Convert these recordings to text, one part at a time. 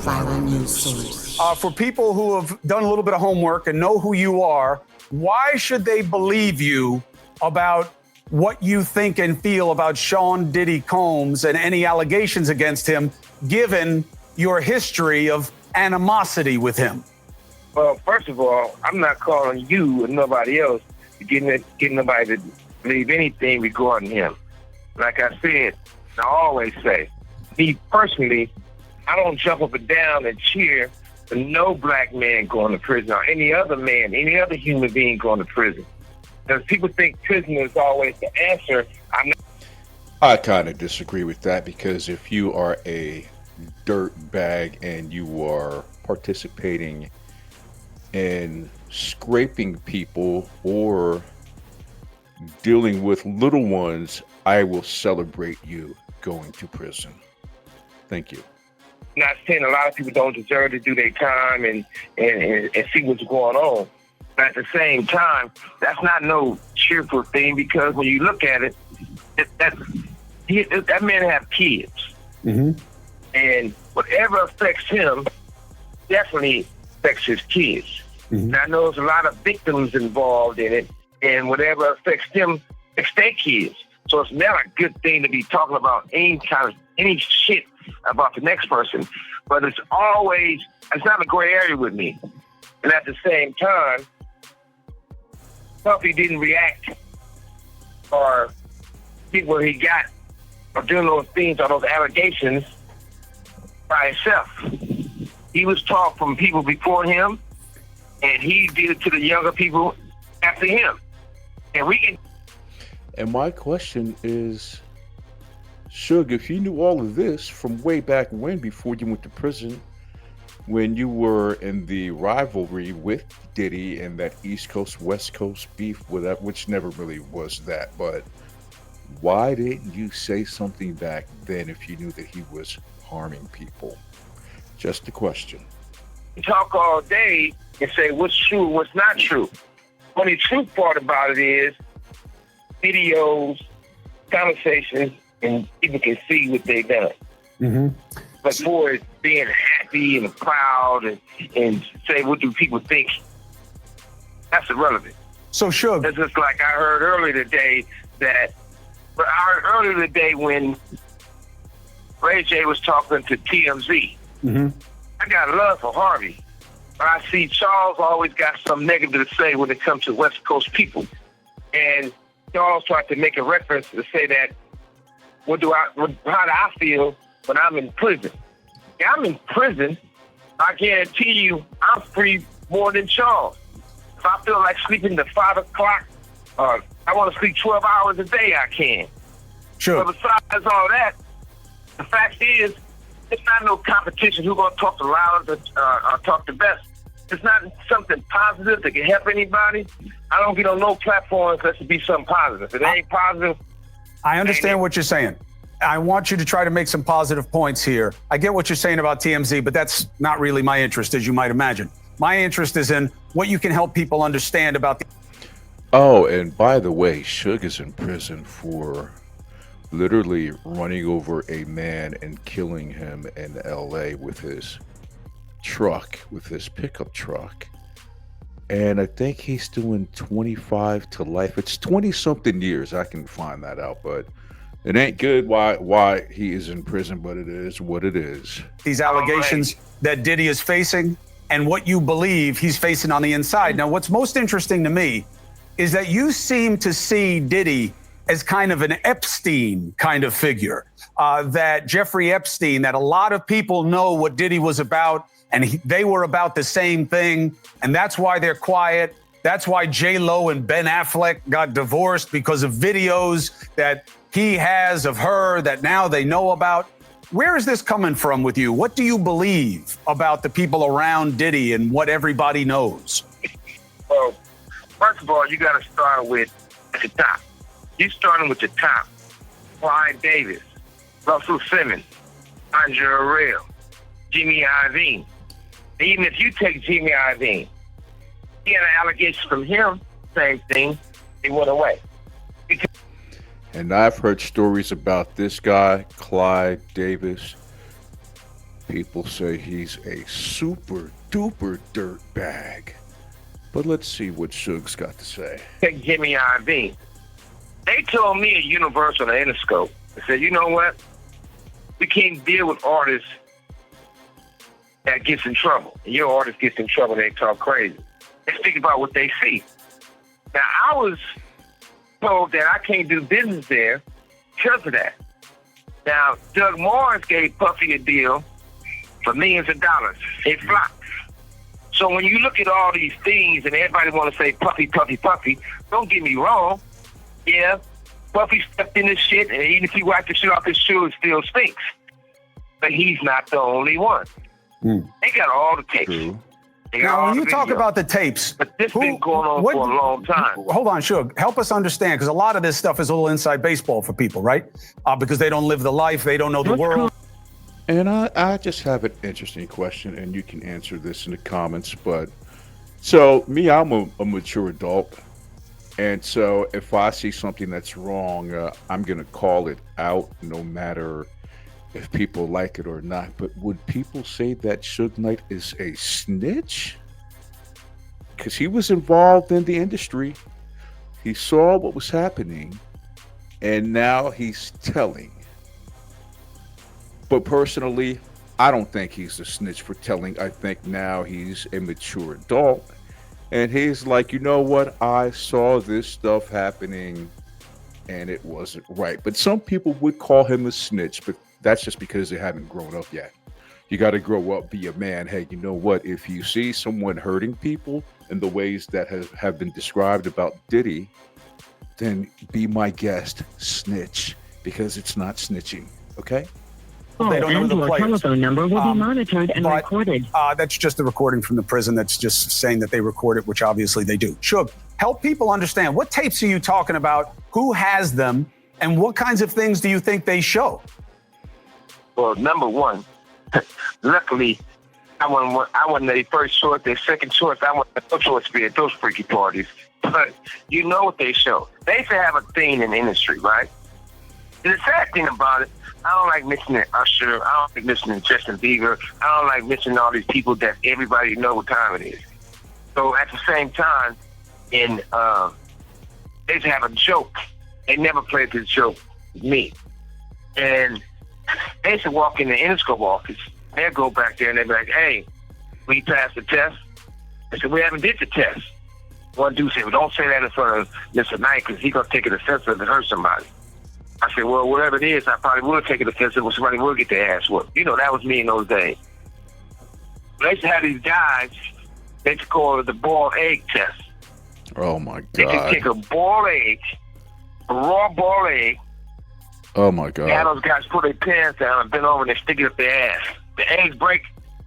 viral news source. For people who have done a little bit of homework and know who you are, why should they believe you about what you think and feel about Sean Diddy Combs and any allegations against him, given your history of animosity with him? Well, first of all, I'm not calling you and nobody else to get nobody to believe anything regarding him. Like I said, I always say, me personally, I don't jump up and down and cheer for no black man going to prison or any other man, any other human being going to prison. Because people think prison is always the answer. I kind of disagree with that, because if you are a dirt bag and you are participating in scraping people or dealing with little ones, I will celebrate you going to prison. Thank you. Not saying a lot of people don't deserve to do their time and see what's going on. But at the same time, that's not no cheerful thing, because when you look at it, that man have kids. Mm-hmm. And whatever affects him definitely affects his kids. Mm-hmm. And I know there's a lot of victims involved in it, and whatever affects them affects their kids. So it's not a good thing to be talking about any shit about the next person. But it's not a gray area with me. And at the same time, Puffy didn't react or get where he got or doing those things or those allegations by himself. He was taught from people before him, and he did it to the younger people after him. And my question is, Suge, if you knew all of this from way back when, before you went to prison, when you were in the rivalry with Diddy and that East Coast, West Coast beef with that, which never really was that, but why didn't you say something back then if you knew that he was harming people? Just a question. You talk all day and say what's true, what's not true. Only true part about it is videos, conversations, and people can see what they've done. Mm-hmm. But for it being happy and proud and say what do people think, that's irrelevant. So Suge, It's just like I heard earlier today when Ray J was talking to TMZ. mm-hmm. I got love for Harvey, but I see Charles always got something negative to say when it comes to West Coast people. And Charles tried to make a reference to say that, how do I feel when I'm in prison? Yeah, I'm in prison. I guarantee you I'm free more than Charles. If I feel like sleeping to 5 o'clock, I want to sleep 12 hours a day, I can. Sure. But besides all that, the fact is, it's not no competition who's going to talk the loudest or talk the best. It's not something positive that can help anybody. I don't get on no platform unless it be something positive. If it ain't positive. I understand what you're saying. I want you to try to make some positive points here. I get what you're saying about TMZ, but that's not really my interest, as you might imagine. My interest is in what you can help people understand about the... Oh, and by the way, Suge is in prison for literally running over a man and killing him in LA with his truck, with his pickup truck. And I think he's doing 25 to life. It's 20 something years. I can find that out, but it ain't good why he is in prison, but it is what it is. These allegations that Diddy is facing and what you believe he's facing on the inside. Now, what's most interesting to me is that you seem to see Diddy as kind of an Epstein kind of figure, that Jeffrey Epstein, that a lot of people know what Diddy was about, and they were about the same thing, and that's why they're quiet. That's why J-Lo and Ben Affleck got divorced, because of videos that he has of her that now they know about. Where is this coming from with you? What do you believe about the people around Diddy and what everybody knows? Well, first of all, you got to start with at the top. You starting with the top. Clyde Davis, Russell Simmons, Andre Arell, Jimmy Iovine. Even if you take Jimmy Iovine, he had an allegation from him, same thing, he went away. And I've heard stories about this guy, Clyde Davis, People say he's a super duper dirt bag. But let's see what Suge's got to say. Take Jimmy Iovine. They told me at Universal and Interscope, they said, you know what? We can't deal with artists that gets in trouble. And your artist gets in trouble, they talk crazy. Let's think about what they see. Now, I was told that I can't do business there because of that. Now, Doug Morris gave Puffy a deal for millions of dollars. It flopped. So when you look at all these things and everybody want to say Puffy, Puffy, Puffy, don't get me wrong. Yeah, Puffy stepped in this shit, and even if he wiped the shit off his shoe, it still stinks. But he's not the only one. They got all the tapes. True. Now, when you talk about the tapes, but this been going on for a long time. Hold on, Suge. Help us understand, because a lot of this stuff is a little inside baseball for people, right? Because they don't live the life, they don't know the world. And I just have an interesting question, and you can answer this in the comments. But so me, I'm a mature adult, and so if I see something that's wrong, I'm gonna call it out, no matter if people like it or not. But would people say that Suge Knight is a snitch? Because he was involved in the industry, he saw what was happening, and now he's telling. But personally, I don't think he's a snitch for telling. I think now he's a mature adult, and he's like, you know what? I saw this stuff happening, and it wasn't right. But some people would call him a snitch, but that's just because they haven't grown up yet. You got to grow up, be a man. Hey, you know what? If you see someone hurting people in the ways that have been described about Diddy, then be my guest, snitch, because it's not snitching, okay? They don't know the players. Telephone number will be monitored and recorded. That's just the recording from the prison. That's just saying that they record it, which obviously they do. Suge, help people understand, what tapes are you talking about? Who has them? And what kinds of things do you think they show? Well, number one, luckily, I wasn't their first choice, their second choice. I wasn't no choice to be at those freaky parties. But you know what they show. They used to have a thing in the industry, right? And the sad thing about it, I don't like mentioning Usher. I don't like mentioning Justin Bieber. I don't like mentioning all these people that everybody know what time it is. So at the same time, they used to have a joke. They never played this joke with me. And they used to walk in the Interscope office. They'd go back there and they'd be like, hey, we passed the test. I said, we haven't did the test. One dude said, well, don't say that in front of Mr. Knight because he's going to take it offensive and hurt somebody. I said, well, whatever it is, I probably will take it offensive when somebody will get their ass whooped. You know, that was me in those days. They used to have these guys, they used to call it the boiled egg test. Oh, my God. They could take a boiled egg, a raw boiled egg. Oh, my God. They had those guys put their pants down and bend over and they stick it up their ass. The eggs break,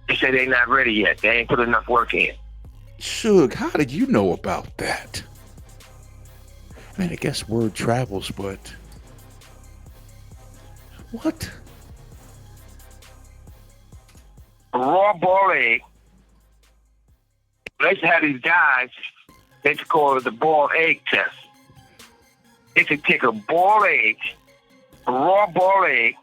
they say they're not ready yet. They ain't put enough work in. Suge, how did you know about that? I mean, I guess word travels, but... What? A raw boiled egg. They used to have these guys, they used to call it the boiled egg test. They could take a boiled egg, a raw boiled egg,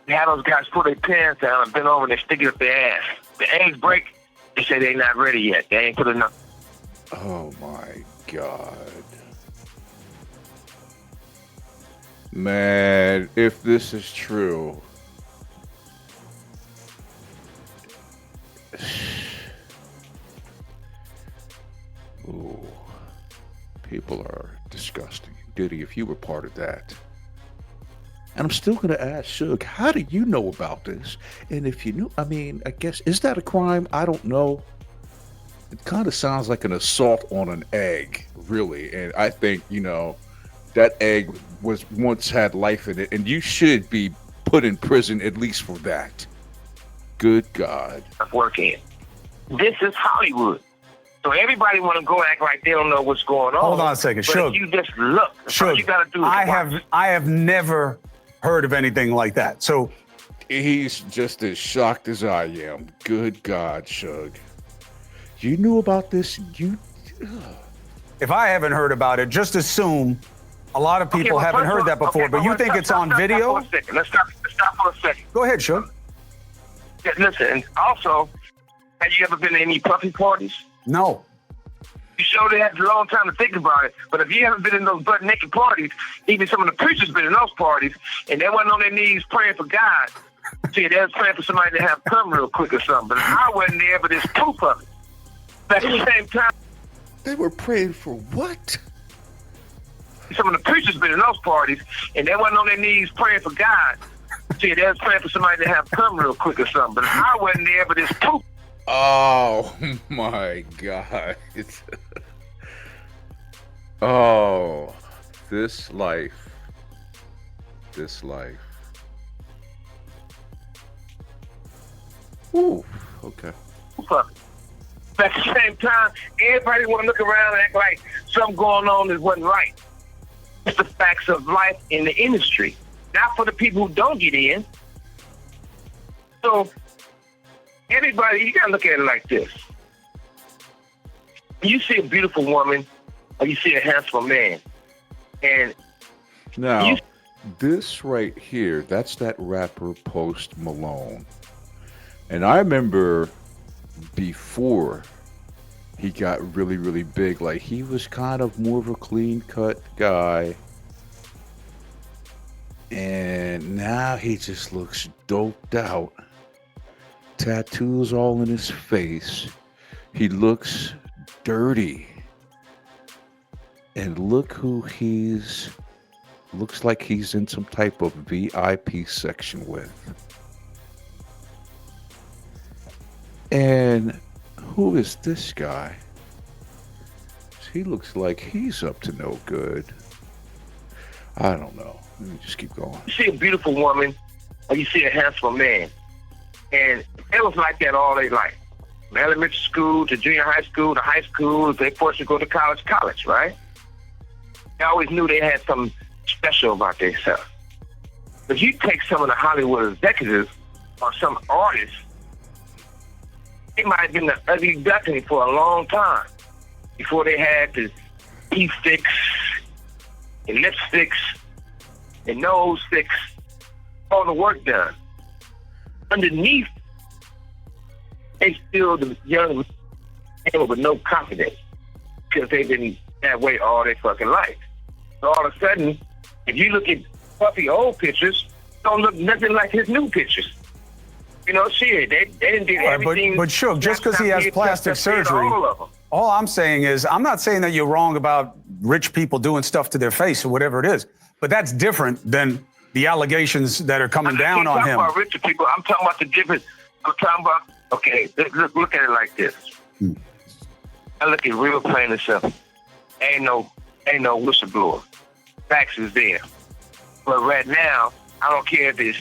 they had those guys put their pants down and bend over and they stick it up their ass. The eggs break, they say they're not ready yet. They ain't put enough. Oh, my God. Man, if this is true, ooh, people are disgusting. Diddy, if you were part of that. And I'm still going to ask Suge, how do you know about this? And if you knew, I mean, I guess, is that a crime? I don't know. It kind of sounds like an assault on an egg, really. And I think, you know, that egg was once had life in it, and you should be put in prison at least for that. Good God. Working. This is Hollywood. So everybody want to go act like they don't know what's going on. Hold on a second, but Suge. if you just look. Suge, all you got to do is I have never heard of anything like that. So he's just as shocked as I am. Good God, Suge. You knew about this? If I haven't heard about it, just assume a lot of people haven't heard that before. But you think it's on video? Let's stop for a second. Go ahead, Suge. Listen, and also, have you ever been to any puffy parties? No. You sure they had a long time to think about it. But if you haven't been in those butt naked parties, even some of the preachers been in those parties, and they wasn't on their knees praying for God. See, they was praying for somebody to have come real quick or something. But I wasn't there, but there's proof of it. At the same time, They were praying for what? some of the preachers been in those parties, and they wasn't on their knees praying for God. See, they was praying for somebody to have come real quick or something. But I wasn't there, but there's proof. Oh my God. Oh, this life. This life. Ooh, okay. But at the same time, everybody want to look around and act like something going on that wasn't right. It's the facts of life in the industry, not for the people who don't get in. So everybody, you gotta look at it like this. You see a beautiful woman, or you see a handsome man, and Now, this right here, that's that rapper Post Malone. And I remember before he got really, really big, like he was kind of more of a clean cut guy. And now he just looks doped out. Tattoos all in his face. He looks dirty. And look who looks like he's in some type of VIP section with. And who is this guy? He looks like he's up to no good. I don't know. Let me just keep going. you see a beautiful woman, or you see a handsome man, and it was like that all their life. From elementary school to junior high school to high school, if they forced to go to college, right? They always knew they had something special about themselves. But you take some of the Hollywood executives or some artists, they might have been the ugly duckling for a long time before they had the teeth fix and lipsticks and nose fix, all the work done. Underneath, they still the young people with no confidence because they've been that way all their fucking life. So all of a sudden, if you look at Puffy old pictures, don't look nothing like his new pictures. You know, shit, they didn't do everything. But Suge, just because he has plastic surgery, all I'm saying is, I'm not saying that you're wrong about rich people doing stuff to their face or whatever it is, but that's different than the allegations that are coming down on him. I'm talking about richer people. I'm talking about the difference. I'm talking about, okay, look at it like this. I look at real plain and simple. Ain't no whistleblower. Facts is there. But right now, I don't care if it's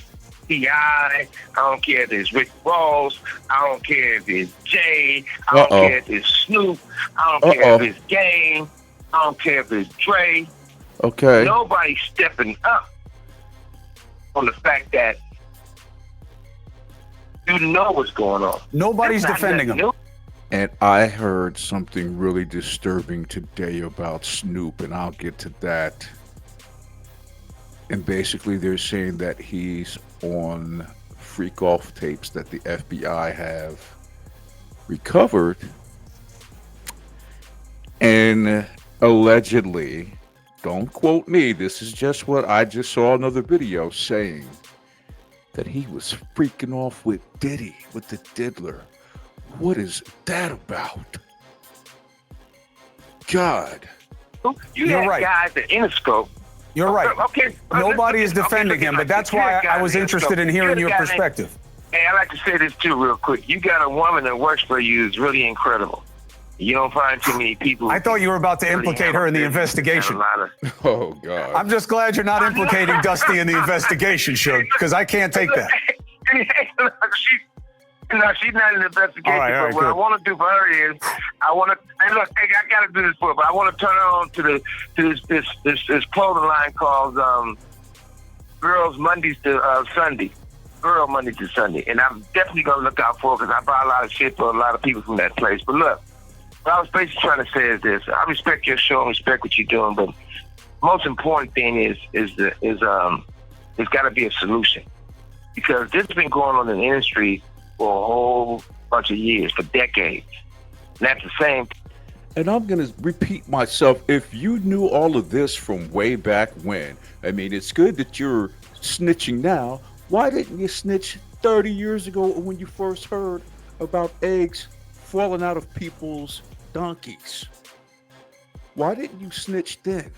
T.I., I don't care if it's Rick Ross, I don't care if it's Jay, I don't care if it's Snoop, I don't care if it's Game, I don't care if it's Dre. Okay. Nobody's stepping up on the fact that you know what's going on. Nobody's defending him. And I heard something really disturbing today about Snoop, and I'll get to that. And basically, they're saying that he's on freak off tapes that the FBI have recovered. And allegedly, don't quote me, this is just what I just saw another video saying, that he was freaking off with Diddy, with the Diddler. What is that about? God. You're right. Guys at Interscope. You're right. Okay. Nobody is defending him, but that's why I was interested in hearing your perspective. Hey, I like to say this too real quick. You got a woman that works for you is really incredible. You don't find too many people. I thought you were about to implicate her in the investigation. Oh, God. I'm just glad you're not implicating Dusty in the investigation, Suge, because I can't take that. She's not in the investigation. All right, but what I want to do for her is, I got to do this for her, but I want to turn her on to this clothing line called Girls Mondays to Sunday. Girl Monday to Sunday. And I'm definitely going to look out for her because I buy a lot of shit for a lot of people from that place. But look, what I was basically trying to say is this. I respect your show and respect what you're doing, but most important thing is there's got to be a solution. Because this has been going on in the industry for a whole bunch of years, for decades. And at the same And I'm going to repeat myself. If you knew all of this from way back when, I mean, it's good that you're snitching now. Why didn't you snitch 30 years ago when you first heard about eggs falling out of people's donkeys? Why didn't you snitch then?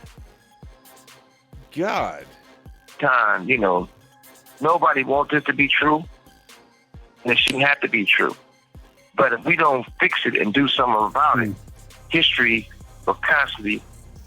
God. time, nobody wants this to be true, and it shouldn't have to be true. But if we don't fix it and do something about it, history will constantly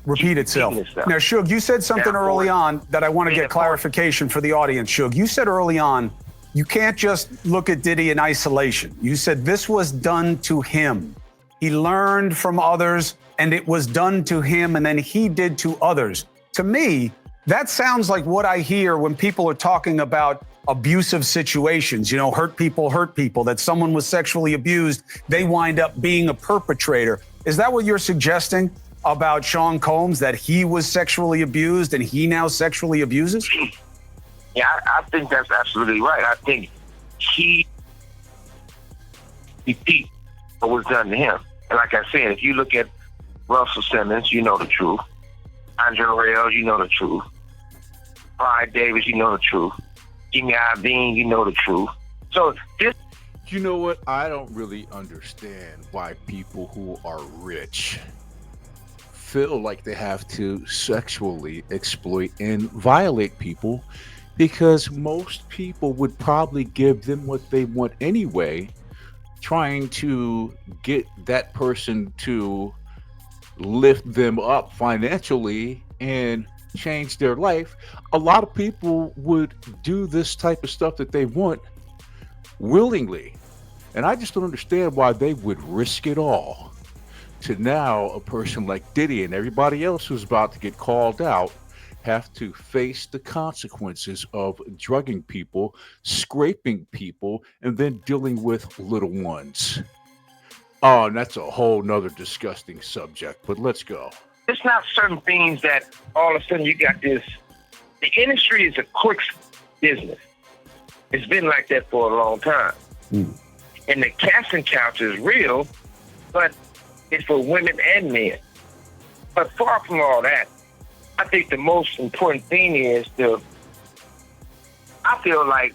repeat itself. Now, Suge, you said something early on that I want to get clarification for the audience. Suge, you said early on, you can't just look at Diddy in isolation. You said this was done to him. He learned from others, and it was done to him, and then he did to others. To me, that sounds like what I hear when people are talking about abusive situations, hurt people, that someone was sexually abused, they wind up being a perpetrator. Is that what you're suggesting about Sean Combs, that he was sexually abused and he now sexually abuses? Yeah, I think that's absolutely right. I think he repeat what was done to him. And like I said, if you look at Russell Simmons, you know the truth. Andre Rail, you know the truth. Clyde Davis, you know the truth. Jimmy Iovine, you know the truth. So this... You know what? I don't really understand why people who are rich feel like they have to sexually exploit and violate people, because most people would probably give them what they want anyway, trying to get that person to lift them up financially and change their life. A lot of people would do this type of stuff that they want willingly, and I just don't understand why they would risk it all to now a person like Diddy and everybody else who's about to get called out have to face the consequences of drugging people, scraping people, and then dealing with little ones. Oh, and that's a whole nother disgusting subject, but let's go. It's not certain things that all of a sudden you got this. The industry is a quick business. It's been like that for a long time. And the casting couch is real, but it's for women and men. But far from all that, I think the most important thing is I feel like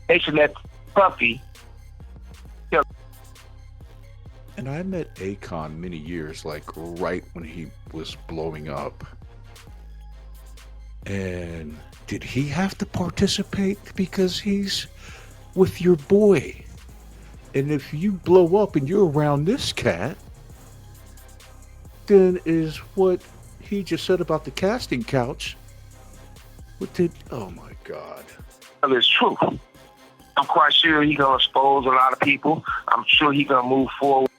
they should let Puffy. And I met Akon many years, like right when he was blowing up. And did he have to participate? Because he's with your boy. And if you blow up and you're around this cat, then is what he just said about the casting couch. Oh my God. It's true. I'm quite sure he's going to expose a lot of people. I'm sure he's going to move forward.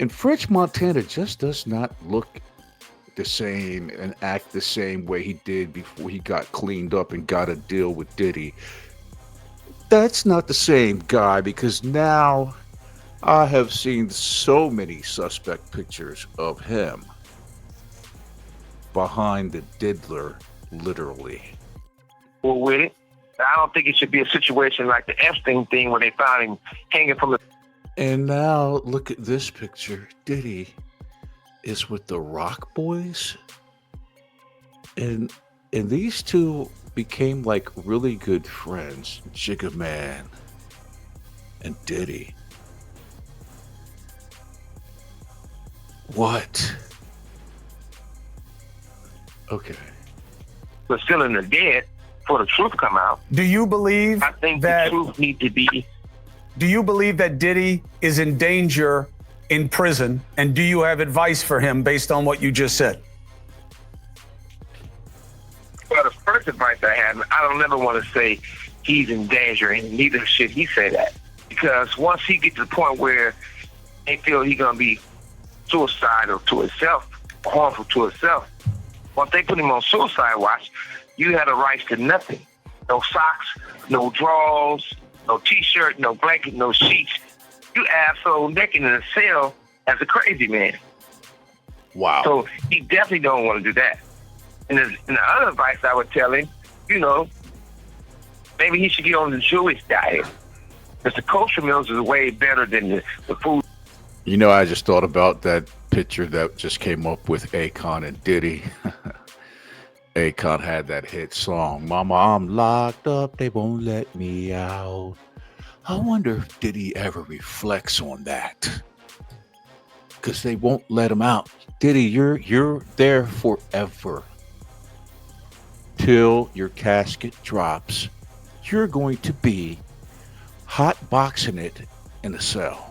And French Montana just does not look the same and act the same way he did before he got cleaned up and got a deal with Diddy. That's not the same guy, because now I have seen so many suspect pictures of him behind the diddler, literally. Well, with it, I don't think it should be a situation like the Epstein thing where they found him hanging from the... And now look at this picture. Diddy is with the Rock Boys. And these two became like really good friends. Jigga Man and Diddy. What? Okay. But still in the dead for the truth come out. Do you believe I think that the truth need to be... Do you believe that Diddy is in danger in prison? And do you have advice for him based on what you just said? Well, the first advice I have, I don't never want to say he's in danger, and neither should he say that. Because once he gets to the point where they feel he's going to be suicidal to himself, harmful to himself, once they put him on suicide watch, you have the rights to nothing. No socks, no drawers, no T-shirt, no blanket, no sheets. You asshole naked in a cell as a crazy man. Wow. So he definitely don't want to do that. And the other advice I would tell him, maybe he should get on the Jewish diet. Because the kosher meals is way better than the food. You know, I just thought about that picture that just came up with Akon and Diddy. Akon had that hit song, "Mama, I'm locked up, they won't let me out." I wonder if Diddy ever reflects on that, because they won't let him out. Diddy, you're there forever. Till your casket drops, you're going to be hot boxing it in a cell.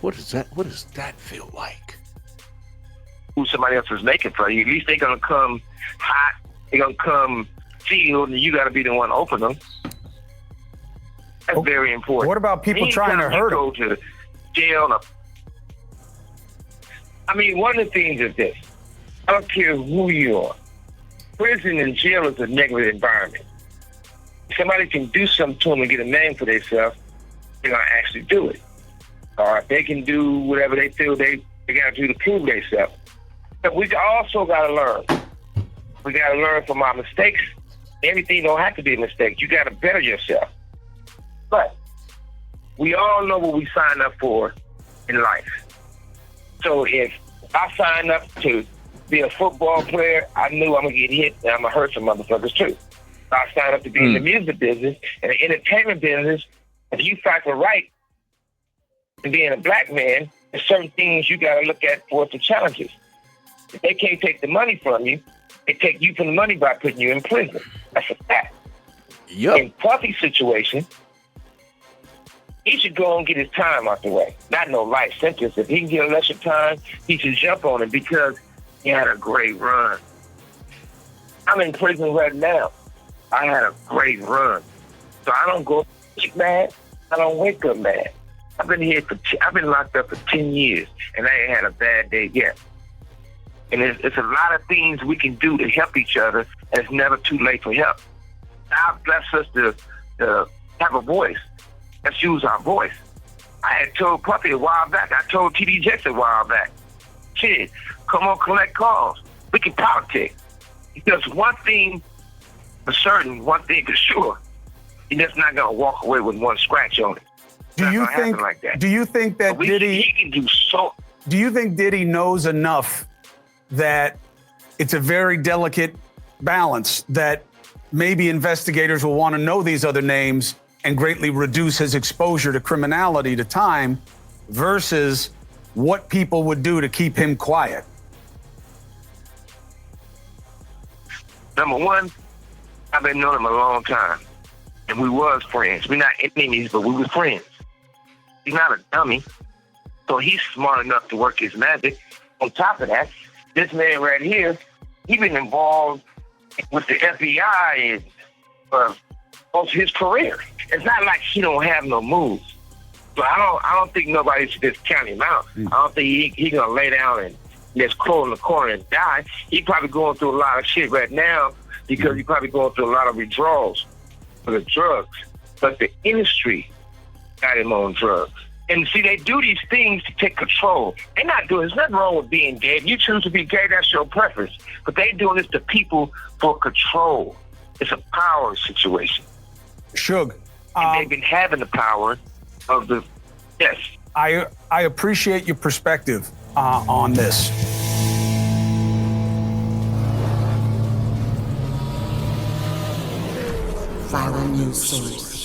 What does that feel like? Who somebody else is making for you. At least they're gonna come hot. They're gonna come sealed, and you got to be the one to open them. That's very important. What about people trying to hurt go to jail? I mean, one of the things is this: I don't care who you are. Prison and jail is a negative environment. Somebody can do something to them and get a name for themselves. They're gonna actually do it. Or they can do whatever they feel they got to do to prove themselves. But we also got to learn. We got to learn from our mistakes. Everything don't have to be a mistake. You got to better yourself. But we all know what we sign up for in life. So if I sign up to be a football player, I knew I'm going to get hit and I'm going to hurt some motherfuckers too. If I signed up to be in the music business and the entertainment business, if you factor right, and being a black man, there's certain things you got to look at for the challenges. If they can't take the money from you, they take you from the money by putting you in prison. That's a fact. Yep. In Puffy's situation, he should go and get his time out the way. Not no life sentence. If he can get lesser time, he should jump on it because he had a great run. I'm in prison right now. I had a great run. So I don't go mad. I don't wake up mad. I've been locked up for 10 years, and I ain't had a bad day yet. And it's a lot of things we can do to help each other, and it's never too late for help. God bless us to have a voice. Let's use our voice. I had told Puffy a while back. I told TD Jakes a while back. Shit, come on, collect calls. We can politic. Because one thing for certain, one thing for sure, you're just not going to walk away with one scratch on it. Do you think that Diddy? He can do so. Do you think Diddy knows enough that it's a very delicate balance that maybe investigators will want to know these other names and greatly reduce his exposure to criminality, to time, versus what people would do to keep him quiet? Number one, I've been knowing him a long time, and we was friends. We're not enemies, but we were friends. He's not a dummy, so he's smart enough to work his magic. On top of that, this man right here, he been involved with the FBI and most of his career. It's not like he don't have no moves. So I don't think nobody should just count him out. I don't think he gonna lay down and just crawl in the corner and die. He probably going through a lot of shit right now because he probably going through a lot of withdrawals for the drugs. But the industry got him on drugs. And see, they do these things to take control. They're not doing, there's nothing wrong with being gay. If you choose to be gay, that's your preference. But they doing this to people for control. It's a power situation. Suge. And they've been having the power of the, yes. I appreciate your perspective on this. Follow news source.